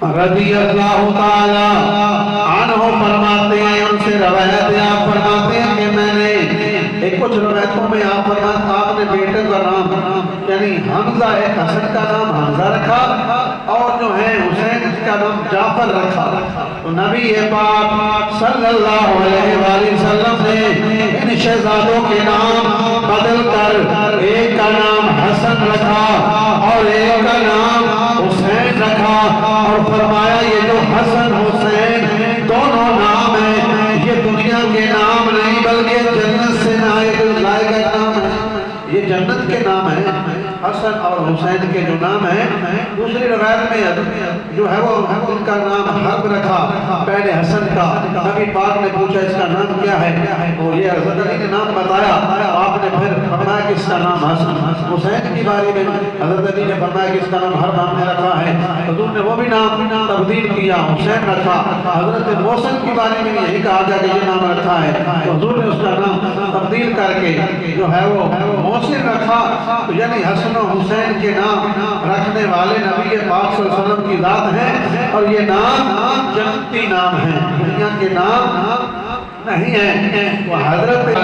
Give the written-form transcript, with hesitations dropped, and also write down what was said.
رضی اللہ تعالی عنہ فرماتے ہیں، ان سے روایت آپ فرماتے ہیں کہ میں نے کچھ روایتوں میں آپ نے بیٹے کا نام یعنی حمزہ حسن کا نام حمزہ رکھا اور جو ہے حسین کا نام جعفر رکھا۔ تو نبی پاک صلی اللہ علیہ وآلہ وسلم نے ان شہزادوں کے نام بدل کر ایک کا نام حسن رکھا اور ایک کا نام حسین رکھا، اور فرمایا یہ جو حسن حسین دونوں نام ہیں یہ دنیا کے نام نہیں بلکہ جنت سے لائے گئے نام ہیں، یہ جنت کے نام ہیں حسن اور حسین کے جو نام ہیں۔ دوسری روایت میں جو ہے وہ ان کا نام حرب رکھا، پہلے حسن کا نبی پاک نے پوچھا اس کا نام کیا ہے، تو یہ حضرت علی نے نام بتایا، آپ نے پھر فرمایا کہ اس کا نام حسن۔ حسین کی باری میں حضرت علی نے فرمایا کہ اس کا نام حرب ہم نے رکھا ہے، حضور نے وہ بھی نام تبدیل کیا، حسین رکھا۔ حضرت محسن کی باری میں یہی کہا گیا کہ یہ نام رکھا ہے، تو حضور نے اس کا نام تبدیل کر کے جو ہے وہ محسن رکھا۔ تو یعنی حسن و حسین کے نام رکھنے والے نبی پاک صلی اللہ علیہ وسلم کی ذات ہیں، اور یہ نام جنتی نام ہیں، دنیا کے نام نہیں ہیں۔ وہ حضرت